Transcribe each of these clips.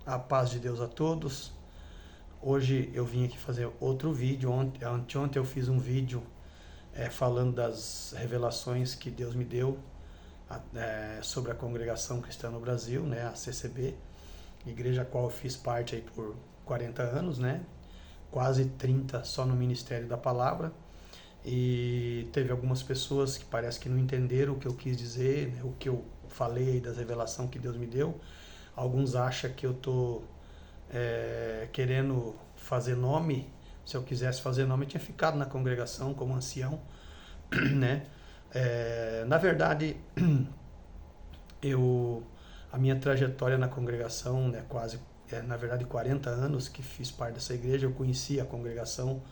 A paz de Deus a todos. Hoje eu vim aqui fazer outro vídeo. Anteontem eu fiz um vídeo falando das revelações que Deus me deu sobre a Congregação Cristã no Brasil, né, a CCB, igreja a qual eu fiz parte aí por 40 anos, né, quase 30 só no Ministério da Palavra. E teve algumas pessoas que parece que não entenderam o que eu quis dizer, né, o que eu falei das revelações que Deus me deu. Alguns acham que eu estou querendo fazer nome. Se eu quisesse fazer nome, eu tinha ficado na congregação como ancião, né? Na verdade, a minha trajetória na congregação, né, na verdade 40 anos que fiz parte dessa igreja, eu conheci a congregação,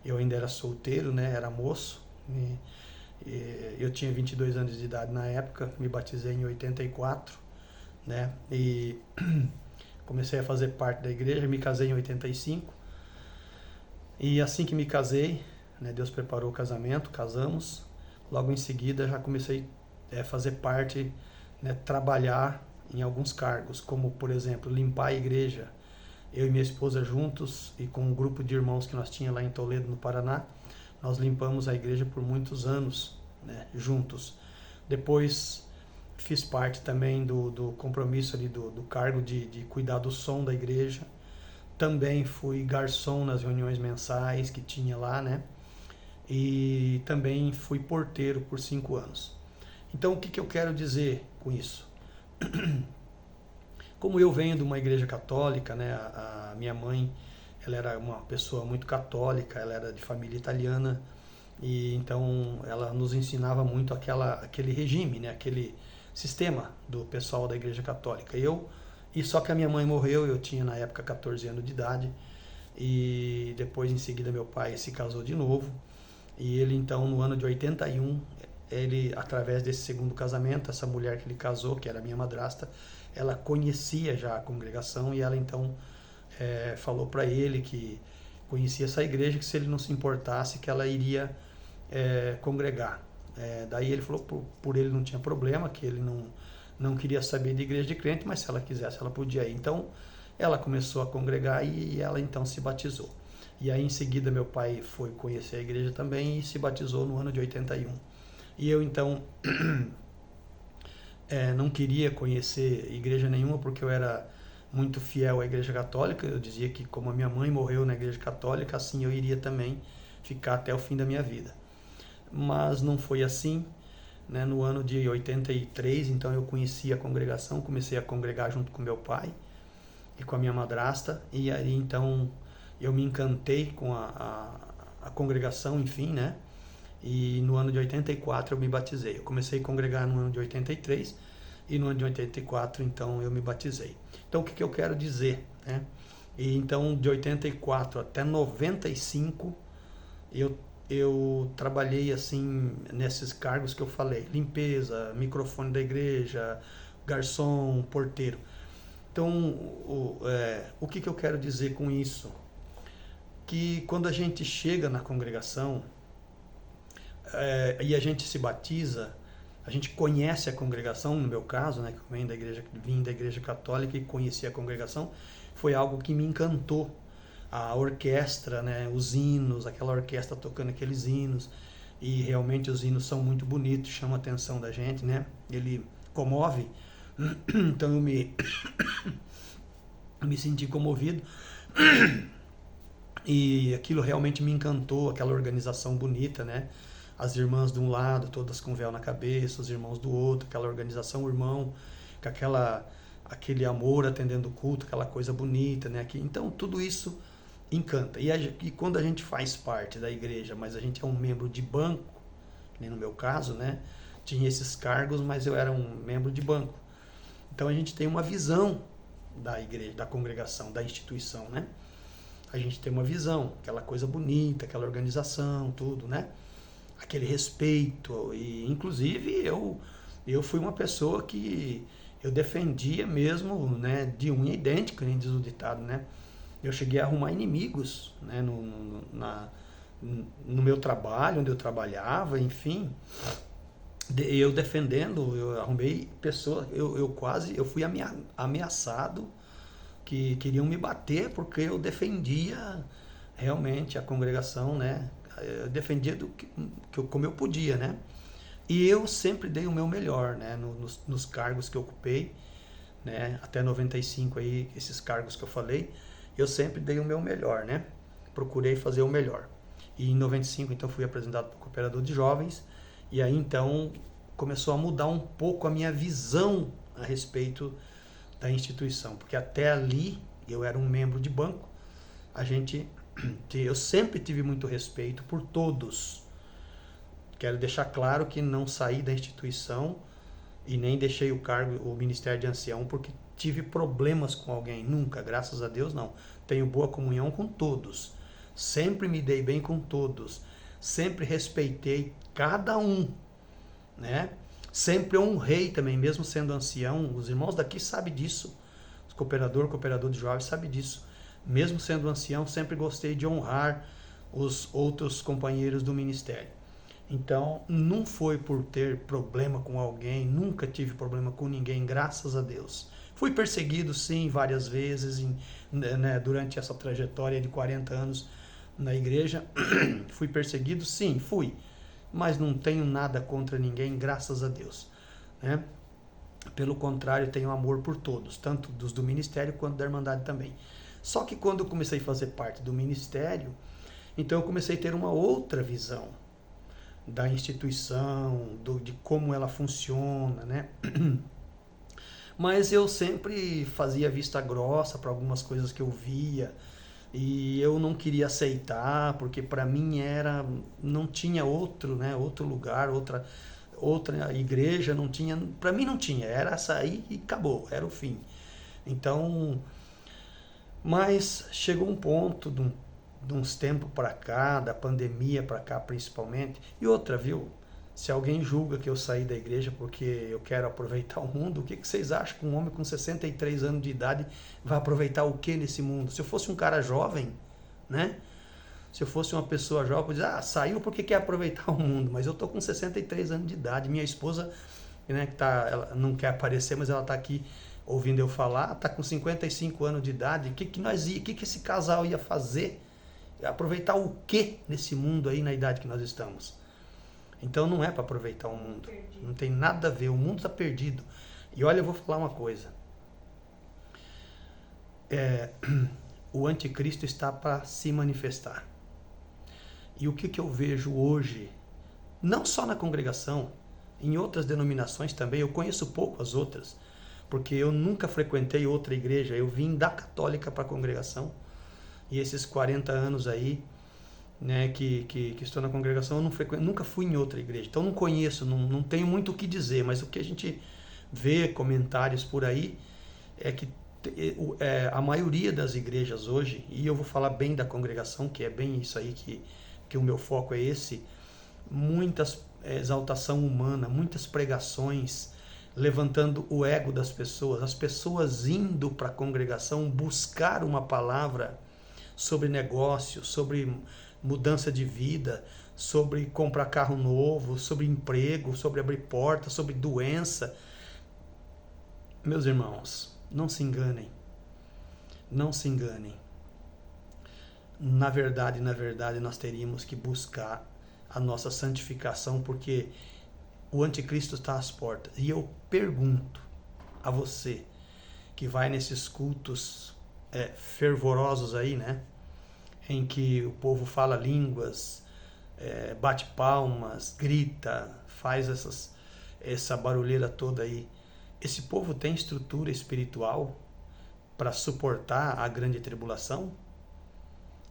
eu ainda era solteiro, né, era moço, eu tinha 22 anos de idade na época, me batizei em 84, né, e comecei a fazer parte da igreja, me casei em 85, e assim que me casei, né, Deus preparou o casamento, casamos, logo em seguida já comecei a fazer parte, né, trabalhar em alguns cargos, como por exemplo limpar a igreja, eu e minha esposa juntos e com um grupo de irmãos que nós tínhamos lá em Toledo, no Paraná, nós limpamos a igreja por muitos anos, né, juntos. Depois fiz parte também do compromisso ali do cargo de cuidar do som da igreja. Também fui garçom nas reuniões mensais que tinha lá, né? E também fui porteiro por 5 anos. Então o que eu quero dizer com isso? Como eu venho de uma igreja católica, né? A minha mãe, ela era uma pessoa muito católica, ela era de família italiana, e então ela nos ensinava muito aquele regime, né? Aquele sistema do pessoal da igreja católica. E só que a minha mãe morreu, eu tinha na época 14 anos de idade, e depois em seguida meu pai se casou de novo, e ele então no ano de 81, ele através desse segundo casamento, essa mulher que ele casou, que era minha madrasta, ela conhecia já a congregação, e ela então falou para ele que conhecia essa igreja, que se ele não se importasse que ela iria congregar. Daí ele falou que por ele não tinha problema, que ele não queria saber de igreja de crente, mas se ela quisesse ela podia ir. Então ela começou a congregar e ela então se batizou. E aí em seguida meu pai foi conhecer a igreja também e se batizou no ano de 81. E eu então não queria conhecer igreja nenhuma porque eu era muito fiel à igreja católica. Eu dizia que como a minha mãe morreu na igreja católica, assim eu iria também ficar até o fim da minha vida. Mas não foi assim, né? No ano de 83, então eu conheci a congregação, comecei a congregar junto com meu pai e com a minha madrasta, e aí então eu me encantei com a congregação, enfim, né? E no ano de 84 eu me batizei. Eu comecei a congregar no ano de 83 e no ano de 84 então eu me batizei. Então o que eu quero dizer, né? E então de 84 até 95 eu trabalhei assim nesses cargos que eu falei: limpeza, microfone da igreja, garçom, porteiro. Então o que eu quero dizer com isso? Que quando a gente chega na congregação e a gente se batiza, a gente conhece a congregação, no meu caso, né, que vim da igreja católica e conheci a congregação, foi algo que me encantou. A orquestra, né, os hinos, aquela orquestra tocando aqueles hinos, e realmente os hinos são muito bonitos, chama a atenção da gente, né? Ele comove, então eu me senti comovido, e aquilo realmente me encantou, aquela organização bonita, né? As irmãs de um lado, todas com véu na cabeça, os irmãos do outro, aquela organização, o irmão, com aquele amor atendendo o culto, aquela coisa bonita, né? Então tudo isso encanta. E quando a gente faz parte da igreja, mas a gente é um membro de banco, nem no meu caso, né? Tinha esses cargos, mas eu era um membro de banco. Então a gente tem uma visão da igreja, da congregação, da instituição, né? A gente tem uma visão, aquela coisa bonita, aquela organização, tudo, né? Aquele respeito. E inclusive eu fui uma pessoa que eu defendia mesmo, né, de unha idêntica, nem diz o ditado, né? Eu cheguei a arrumar inimigos, né, no meu trabalho, onde eu trabalhava, enfim. Eu defendendo, eu arrumei pessoas, eu fui ameaçado que queriam me bater porque eu defendia realmente a congregação, né? Eu defendia como eu podia, né? E eu sempre dei o meu melhor, né? Nos cargos que eu ocupei, né? Até 95 aí, esses cargos que eu falei, eu sempre dei o meu melhor, né? Procurei fazer o melhor. E em 95, então, fui apresentado para o cooperador de jovens, e aí, então, começou a mudar um pouco a minha visão a respeito da instituição, porque até ali eu era um membro de banco, eu sempre tive muito respeito por todos. Quero deixar claro que não saí da instituição e nem deixei o cargo, o Ministério de Ancião, porque tive problemas com alguém. Nunca, graças a Deus, não. Tenho boa comunhão com todos. Sempre me dei bem com todos. Sempre respeitei cada um, né? Sempre honrei também, mesmo sendo ancião. Os irmãos daqui sabem disso. Os cooperador de jovens sabem disso. Mesmo sendo ancião, sempre gostei de honrar os outros companheiros do ministério. Então, não foi por ter problema com alguém, nunca tive problema com ninguém, graças a Deus. Fui perseguido, sim, várias vezes né, durante essa trajetória de 40 anos na igreja. Fui perseguido, sim, fui. Mas não tenho nada contra ninguém, graças a Deus, né? Pelo contrário, tenho amor por todos, tanto dos do ministério quanto da Irmandade também. Só que quando eu comecei a fazer parte do ministério, então eu comecei a ter uma outra visão da instituição, de como ela funciona, né? Mas eu sempre fazia vista grossa para algumas coisas que eu via e eu não queria aceitar, porque para mim não tinha outro, né? Outro lugar, outra igreja, não tinha, para mim não tinha, era essa aí e acabou, era o fim. Então, mas chegou um ponto de uns tempos para cá, da pandemia para cá principalmente, e outra, viu? Se alguém julga que eu saí da igreja porque eu quero aproveitar o mundo, o que vocês acham que um homem com 63 anos de idade vai aproveitar o que nesse mundo? Se eu fosse um cara jovem, né? Se eu fosse uma pessoa jovem, eu dizer, saiu porque quer aproveitar o mundo, mas eu tô com 63 anos de idade, minha esposa, né, ela não quer aparecer, mas ela tá aqui ouvindo eu falar, tá com 55 anos de idade, o que esse casal ia fazer? Aproveitar o que nesse mundo aí, na idade que nós estamos? Então não é para aproveitar o mundo, não tem nada a ver, o mundo está perdido. E olha, eu vou falar uma coisa, o anticristo está para se manifestar. E o que eu vejo hoje, não só na congregação, em outras denominações também, eu conheço pouco as outras, porque eu nunca frequentei outra igreja, eu vim da católica para a congregação, e esses 40 anos aí, né, que estou na congregação, eu nunca fui em outra igreja, então não conheço, não tenho muito o que dizer, mas o que a gente vê, comentários por aí, é que a maioria das igrejas hoje, e eu vou falar bem da congregação, que é bem isso aí que o meu foco é esse, muitas exaltação humana, muitas pregações, levantando o ego das pessoas, as pessoas indo para a congregação buscar uma palavra sobre negócio, sobre mudança de vida, sobre comprar carro novo, sobre emprego, sobre abrir porta, sobre doença. Meus irmãos, não se enganem. Não se enganem. Na verdade, nós teríamos que buscar a nossa santificação, porque o anticristo está às portas. E eu pergunto a você que vai nesses cultos fervorosos aí, né? Em que o povo fala línguas, bate palmas, grita, faz essa barulheira toda aí. Esse povo tem estrutura espiritual para suportar a grande tribulação?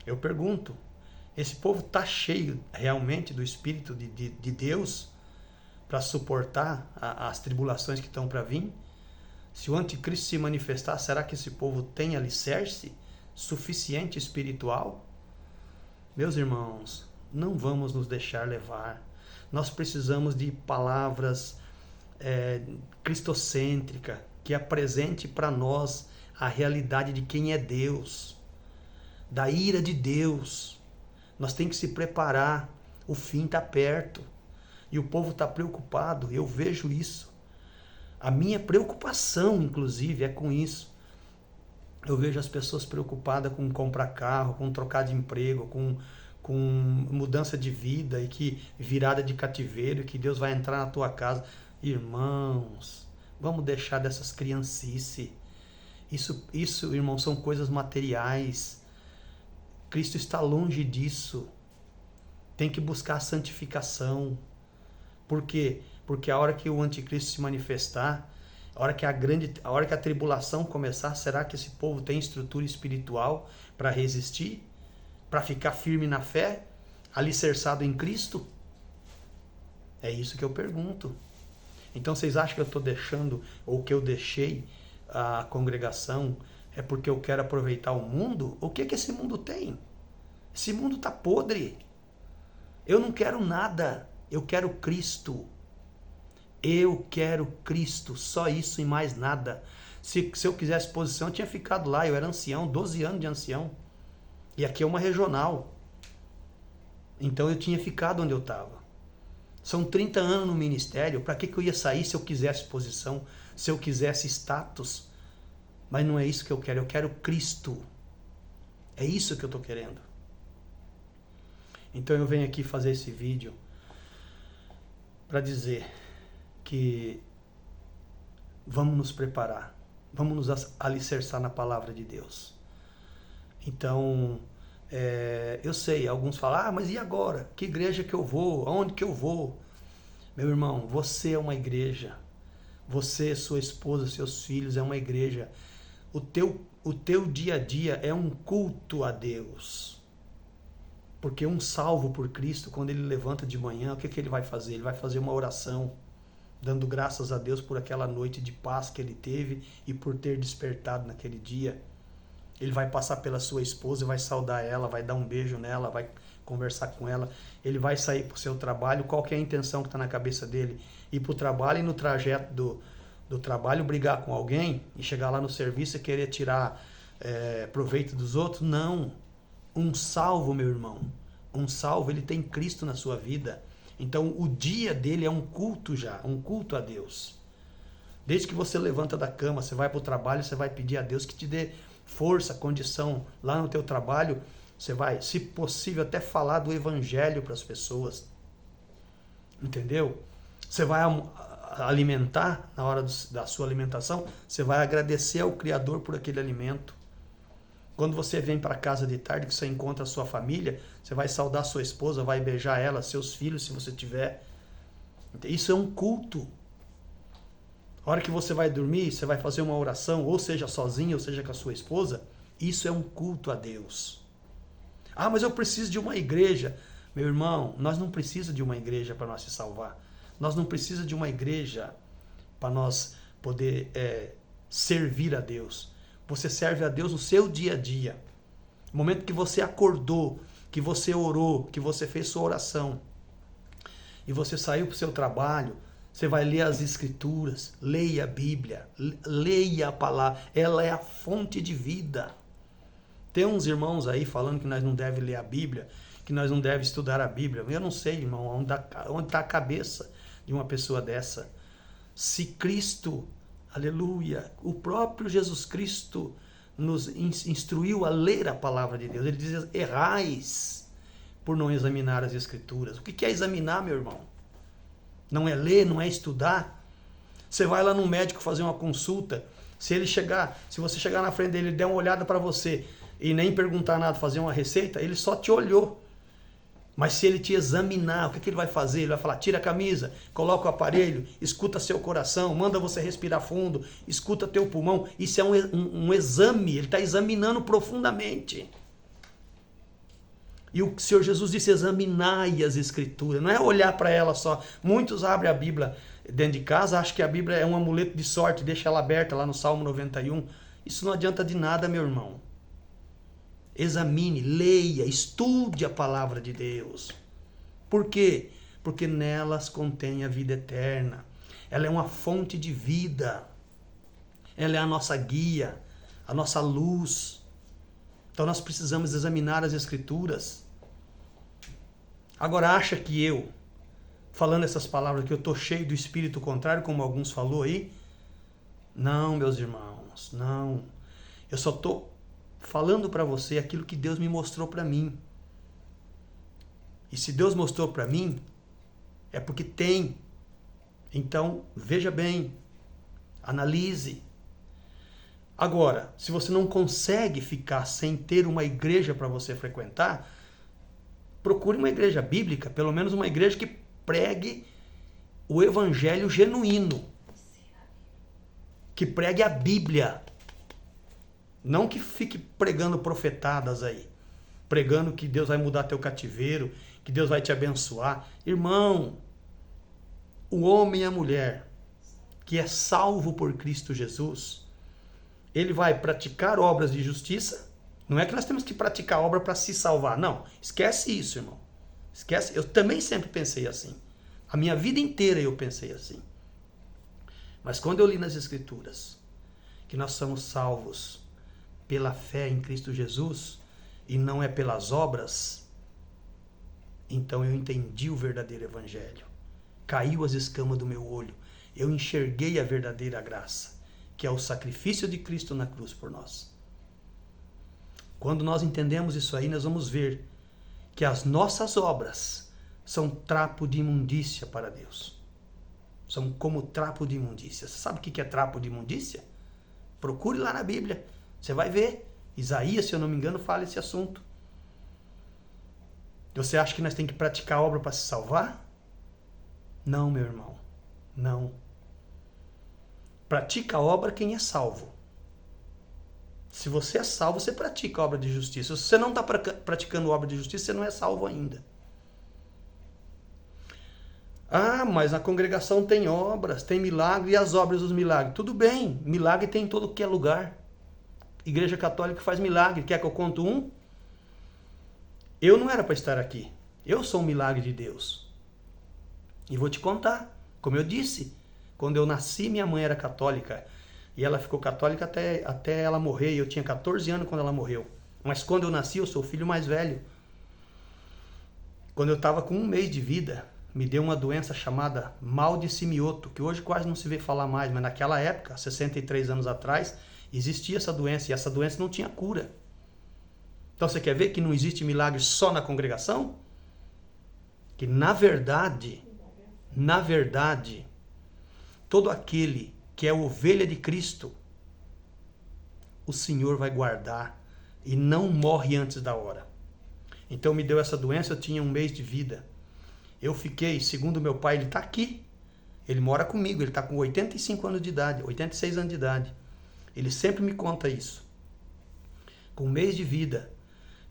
Eu pergunto, esse povo está cheio realmente do Espírito de Deus para suportar as tribulações que estão para vir? Se o anticristo se manifestar, será que esse povo tem alicerce suficiente espiritual? Meus irmãos, não vamos nos deixar levar. Nós precisamos de palavras cristocêntricas, que apresente para nós a realidade de quem é Deus, da ira de Deus. Nós temos que se preparar, o fim está perto e o povo está preocupado, eu vejo isso. A minha preocupação, inclusive, é com isso. Eu vejo as pessoas preocupadas com comprar carro, com trocar de emprego, com mudança de vida e que virada de cativeiro, que Deus vai entrar na tua casa. Irmãos, vamos deixar dessas criancice. Isso, irmãos, são coisas materiais. Cristo está longe disso. Tem que buscar a santificação. Por quê? Porque a hora que o anticristo se manifestar, a hora que a tribulação começar, será que esse povo tem estrutura espiritual para resistir? Para ficar firme na fé? Alicerçado em Cristo? É isso que eu pergunto. Então vocês acham que eu estou deixando, ou que eu deixei a congregação, é porque eu quero aproveitar o mundo? O que esse mundo tem? Esse mundo está podre. Eu não quero nada. Eu quero Cristo. Eu quero Cristo. Só isso e mais nada. Se eu quisesse posição, eu tinha ficado lá. Eu era ancião, 12 anos de ancião. E aqui é uma regional. Então eu tinha ficado onde eu estava. São 30 anos no ministério. Para que eu ia sair se eu quisesse posição? Se eu quisesse status? Mas não é isso que eu quero. Eu quero Cristo. É isso que eu estou querendo. Então eu venho aqui fazer esse vídeo para dizer que vamos nos preparar, vamos nos alicerçar na palavra de Deus. Então, eu sei, alguns falam, mas e agora? Que igreja que eu vou? Aonde que eu vou? Meu irmão, você é uma igreja. Você, sua esposa, seus filhos é uma igreja. O teu dia a dia é um culto a Deus. Porque um salvo por Cristo, quando ele levanta de manhã, o que ele vai fazer? Ele vai fazer uma oração, dando graças a Deus por aquela noite de paz que ele teve e por ter despertado naquele dia. Ele vai passar pela sua esposa, vai saudar ela, vai dar um beijo nela, vai conversar com ela. Ele vai sair para o seu trabalho. Qual que é a intenção que está na cabeça dele? Ir para o trabalho e no trajeto do trabalho brigar com alguém e chegar lá no serviço e querer tirar proveito dos outros? Não. Um salvo, meu irmão, um salvo, ele tem Cristo na sua vida. Então o dia dele é um culto já, um culto a Deus. Desde que você levanta da cama, você vai para o trabalho, você vai pedir a Deus que te dê força, condição lá no teu trabalho. Você vai, se possível, até falar do evangelho para as pessoas. Entendeu? Você vai alimentar, na hora da sua alimentação, você vai agradecer ao Criador por aquele alimento. Quando você vem para casa de tarde, que você encontra a sua família, você vai saudar sua esposa, vai beijar ela, seus filhos, se você tiver. Isso é um culto. A hora que você vai dormir, você vai fazer uma oração, ou seja sozinho, ou seja com a sua esposa. Isso é um culto a Deus. Ah, mas eu preciso de uma igreja. Meu irmão, nós não precisamos de uma igreja para nós se salvar. Nós não precisamos de uma igreja para nós poder servir a Deus. Você serve a Deus no seu dia a dia. No momento que você acordou, que você orou, que você fez sua oração, e você saiu para o seu trabalho, você vai ler as Escrituras, leia a Bíblia, leia a palavra. Ela é a fonte de vida. Tem uns irmãos aí falando que nós não devemos ler a Bíblia, que nós não devemos estudar a Bíblia. Eu não sei, irmão, onde está a cabeça de uma pessoa dessa. Se Cristo, aleluia, o próprio Jesus Cristo nos instruiu a ler a palavra de Deus. Ele diz, errais por não examinar as Escrituras. O que é examinar, meu irmão? Não é ler, não é estudar. Você vai lá no médico fazer uma consulta, se você chegar na frente dele, ele der uma olhada para você e nem perguntar nada, fazer uma receita, ele só te olhou. Mas se ele te examinar, o que ele vai fazer? Ele vai falar, tira a camisa, coloca o aparelho, escuta seu coração, manda você respirar fundo, escuta teu pulmão. Isso é um exame, ele está examinando profundamente. E o Senhor Jesus disse, examinai as Escrituras, não é olhar para ela só. Muitos abrem a Bíblia dentro de casa, acham que a Bíblia é um amuleto de sorte, deixa ela aberta lá no Salmo 91. Isso não adianta de nada, meu irmão. Examine, leia, estude a palavra de Deus. Por quê? Porque nelas contém a vida eterna. Ela é uma fonte de vida. Ela é a nossa guia, a nossa luz. Então nós precisamos examinar as Escrituras. Agora acha que eu, falando essas palavras, que eu estou cheio do espírito contrário, como alguns falou aí? Não, meus irmãos, não. Eu só estou falando para você aquilo que Deus me mostrou para mim. E se Deus mostrou para mim, é porque tem. Então, veja bem, analise. Agora, se você não consegue ficar sem ter uma igreja para você frequentar, procure uma igreja bíblica, pelo menos uma igreja que pregue o evangelho genuíno. Que pregue a Bíblia. Não que fique pregando profetadas aí. Pregando que Deus vai mudar teu cativeiro, que Deus vai te abençoar. Irmão, o homem e a mulher que é salvo por Cristo Jesus, ele vai praticar obras de justiça. Não é que nós temos que praticar obra para se salvar. Não, esquece isso, irmão. Esquece. Eu também sempre pensei assim. A minha vida inteira eu pensei assim. Mas quando eu li nas Escrituras que nós somos salvos pela fé em Cristo Jesus e não é pelas obras, então eu entendi o verdadeiro evangelho. Caiu as escamas do meu olho. Eu enxerguei a verdadeira graça, que é o sacrifício de Cristo na cruz por nós. Quando nós entendemos isso aí, nós vamos ver que as nossas obras são trapo de imundícia para Deus. São como trapo de imundícia. Você sabe o que é trapo de imundícia? Procure lá na Bíblia. Você vai ver. Isaías, se eu não me engano, fala esse assunto. Você acha que nós temos que praticar a obra para se salvar? Não, meu irmão. Não. Pratica a obra quem é salvo. Se você é salvo, você pratica a obra de justiça. Se você não está praticando a obra de justiça, você não é salvo ainda. Ah, mas na congregação tem obras, tem milagre e as obras dos milagres. Tudo bem, milagre tem em todo que é lugar. Igreja Católica faz milagre. Quer que eu conte um? Eu não era para estar aqui. Eu sou um milagre de Deus. E vou te contar. Como eu disse, quando eu nasci, minha mãe era católica. E ela ficou católica até ela morrer. Eu tinha 14 anos quando ela morreu. Mas quando eu nasci, eu sou o filho mais velho. Quando eu estava com 1 mês de vida, me deu uma doença chamada mal de Simioto, que hoje quase não se vê falar mais, mas naquela época, 63 anos atrás, existia essa doença, e essa doença não tinha cura. Então você quer ver que não existe milagre só na congregação? Que na verdade, todo aquele que é ovelha de Cristo, o Senhor vai guardar e não morre antes da hora. Então me deu essa doença, eu tinha 1 mês de vida. Eu fiquei, segundo meu pai, ele está aqui. Ele mora comigo, ele está com 85 anos de idade, 86 anos de idade. Ele sempre me conta isso. Com 1 mês de vida,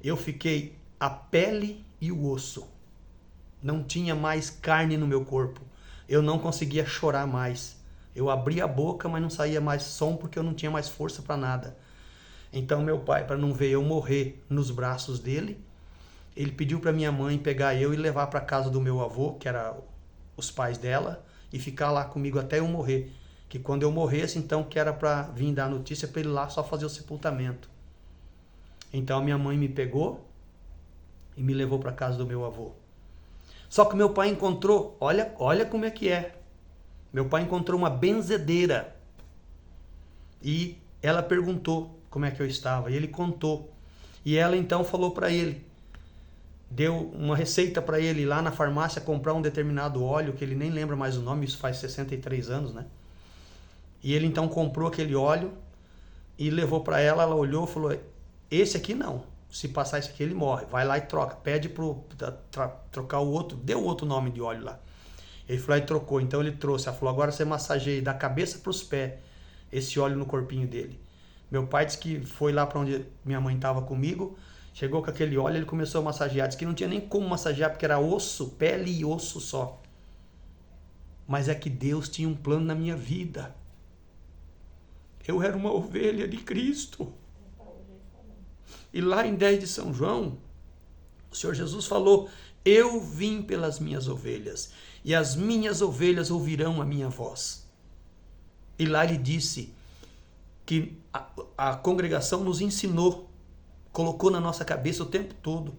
eu fiquei a pele e o osso. Não tinha mais carne no meu corpo. Eu não conseguia chorar mais. Eu abria a boca, mas não saía mais som porque eu não tinha mais força para nada. Então meu pai, para não ver eu morrer nos braços dele, ele pediu para minha mãe pegar eu e levar para casa do meu avô, que era os pais dela, e ficar lá comigo até eu morrer. Que quando eu morresse, então, que era para vir dar notícia para ele lá só fazer o sepultamento. Então a minha mãe me pegou e me levou para casa do meu avô. Só que meu pai encontrou, olha como é que é. Meu pai encontrou uma benzedeira. E ela perguntou como é que eu estava. E ele contou. E ela então falou para ele. Deu uma receita para ele ir lá na farmácia comprar um determinado óleo, que ele nem lembra mais o nome, isso faz 63 anos, né? E ele então comprou aquele óleo e levou para ela, ela olhou e falou, esse aqui não, se passar esse aqui ele morre, vai lá e troca, pede para trocar o outro, deu outro nome de óleo lá. Ele foi lá e trocou, então ele trouxe, ela falou, agora você massageia da cabeça para os pés esse óleo no corpinho dele. Meu pai disse que foi lá para onde minha mãe estava comigo, chegou com aquele óleo, ele começou a massagear. Disse que não tinha nem como massagear, porque era osso, pele e osso só. Mas é que Deus tinha um plano na minha vida. Eu era uma ovelha de Cristo. E lá em 10 de São João, o Senhor Jesus falou, eu vim pelas minhas ovelhas, e as minhas ovelhas ouvirão a minha voz. E lá ele disse que a congregação nos ensinou, colocou na nossa cabeça o tempo todo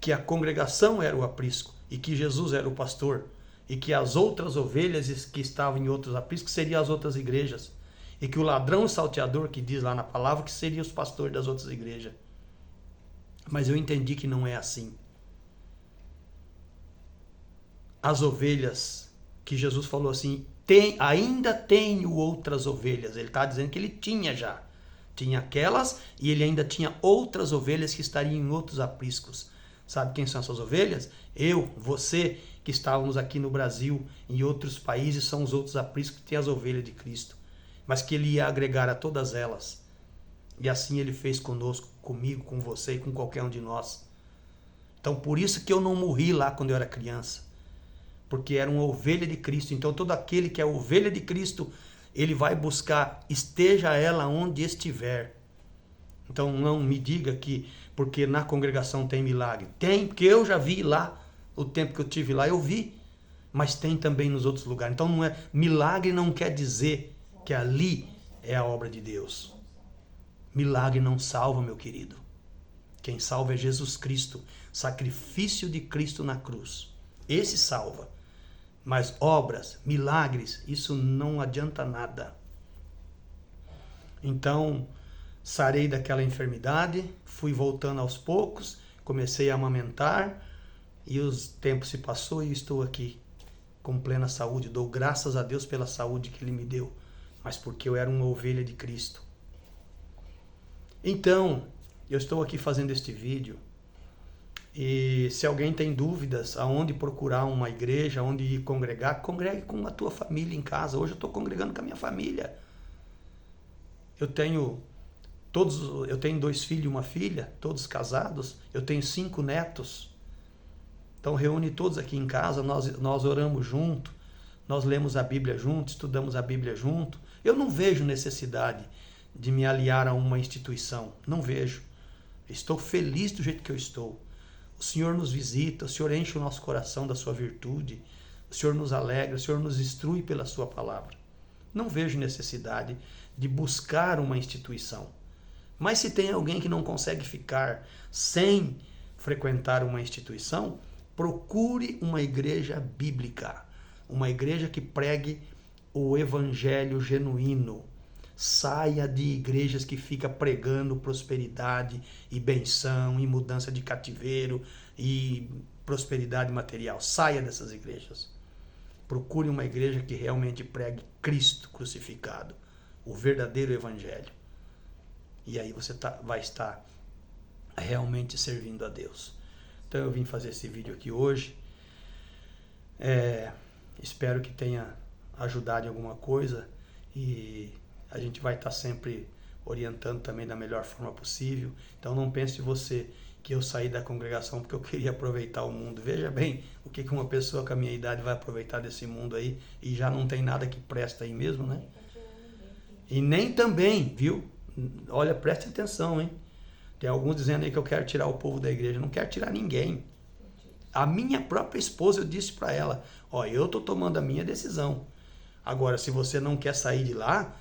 que a congregação era o aprisco e que Jesus era o pastor e que as outras ovelhas que estavam em outros apriscos seriam as outras igrejas E que o ladrão e salteador, que diz lá na palavra, que seriam os pastores das outras igrejas. Mas eu entendi que não é assim. As ovelhas, que Jesus falou assim, ainda tenho outras ovelhas. Ele está dizendo que ele tinha já. Tinha aquelas e ele ainda tinha outras ovelhas que estariam em outros apriscos. Sabe quem são essas ovelhas? Eu, você, que estávamos aqui no Brasil, em outros países, são os outros apriscos que têm as ovelhas de Cristo. Mas que ele ia agregar a todas elas. E assim ele fez conosco, comigo, com você e com qualquer um de nós. Então por isso que eu não morri lá quando eu era criança. Porque era uma ovelha de Cristo. Então todo aquele que é ovelha de Cristo, ele vai buscar, esteja ela onde estiver. Então não me diga que porque na congregação tem milagre. Tem, porque eu já vi lá, o tempo que eu tive lá, eu vi. Mas tem também nos outros lugares. Então não é, milagre não quer dizer que ali é a obra de Deus. Milagre não salva, meu querido. Quem salva é Jesus Cristo. Sacrifício de Cristo na cruz. Esse salva. Mas obras, milagres, isso não adianta nada. Então, sarei daquela enfermidade, fui voltando aos poucos, comecei a amamentar e os tempos se passou e estou aqui com plena saúde. Dou graças a Deus pela saúde que Ele me deu, mas porque eu era uma ovelha de Cristo. Então, eu estou aqui fazendo este vídeo e se alguém tem dúvidas aonde procurar uma igreja, onde ir congregar, congregue com a tua família em casa. Hoje eu estou congregando com a minha família. Eu tenho 2 filhos e uma filha, todos casados. Eu tenho 5 netos. Então reúne todos aqui em casa, nós oramos junto, nós lemos a Bíblia junto, estudamos a Bíblia junto. Eu não vejo necessidade de me aliar a uma instituição, não vejo. Estou feliz do jeito que eu estou. O Senhor nos visita, o Senhor enche o nosso coração da sua virtude, o Senhor nos alegra, o Senhor nos instrui pela sua palavra. Não vejo necessidade de buscar uma instituição. Mas se tem alguém que não consegue ficar sem frequentar uma instituição, procure uma igreja bíblica, uma igreja que pregue o evangelho genuíno. Saia de igrejas que fica pregando prosperidade e benção e mudança de cativeiro e prosperidade material. Saia dessas igrejas. Procure uma igreja que realmente pregue Cristo crucificado, o verdadeiro evangelho. E aí você vai estar realmente servindo a Deus. Então eu vim fazer esse vídeo aqui hoje. Espero que tenha ajudado em alguma coisa e a gente vai estar sempre orientando também da melhor forma possível. Então não pense você que eu saí da congregação porque eu queria aproveitar o mundo. Veja bem o que uma pessoa com a minha idade vai aproveitar desse mundo aí e já não tem nada que presta aí mesmo, né? E nem também, viu? Olha, preste atenção, hein? Tem alguns dizendo aí que eu quero tirar o povo da igreja. Eu não quero tirar ninguém. A minha própria esposa, eu disse para ela, eu tô tomando a minha decisão. Agora, se você não quer sair de lá,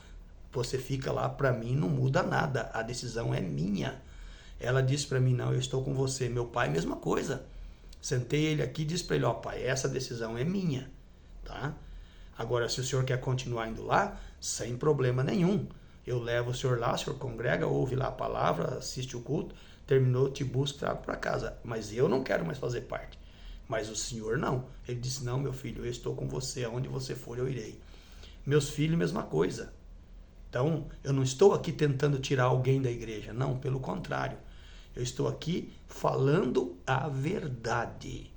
você fica lá, para mim não muda nada, a decisão é minha. Ela disse para mim, não, eu estou com você. Meu pai, mesma coisa. Sentei ele aqui e disse para ele, pai, essa decisão é minha, tá? Agora, se o senhor quer continuar indo lá, sem problema nenhum. Eu levo o senhor lá, o senhor congrega, ouve lá a palavra, assiste o culto, terminou, te busco, trago para casa. Mas eu não quero mais fazer parte. Mas o senhor não. Ele disse, não, meu filho, eu estou com você, aonde você for eu irei. Meus filhos, mesma coisa. Então, eu não estou aqui tentando tirar alguém da igreja. Não, pelo contrário. Eu estou aqui falando a verdade.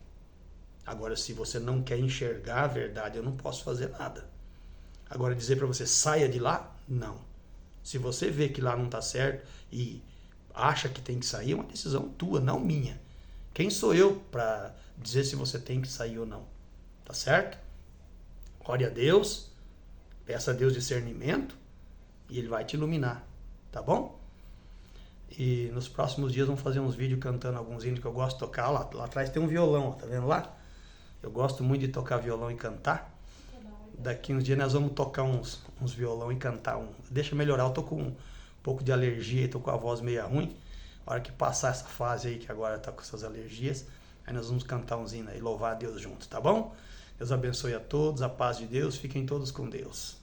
Agora, se você não quer enxergar a verdade, eu não posso fazer nada. Agora, dizer para você, saia de lá? Não. Se você vê que lá não está certo e acha que tem que sair, é uma decisão tua, não minha. Quem sou eu para dizer se você tem que sair ou não? Tá certo? Ore a Deus, peça a Deus discernimento e Ele vai te iluminar, tá bom? E nos próximos dias vamos fazer uns vídeos cantando alguns hinos que eu gosto de tocar. Lá atrás tem um violão, tá vendo lá? Eu gosto muito de tocar violão e cantar. Daqui uns dias nós vamos tocar uns violão e cantar. Deixa melhorar, eu tô com um pouco de alergia e tô com a voz meio ruim. A hora que passar essa fase aí, que agora tá com essas alergias, aí nós vamos cantar uns hinos aí, louvar a Deus juntos, tá bom? Deus abençoe a todos, a paz de Deus, fiquem todos com Deus.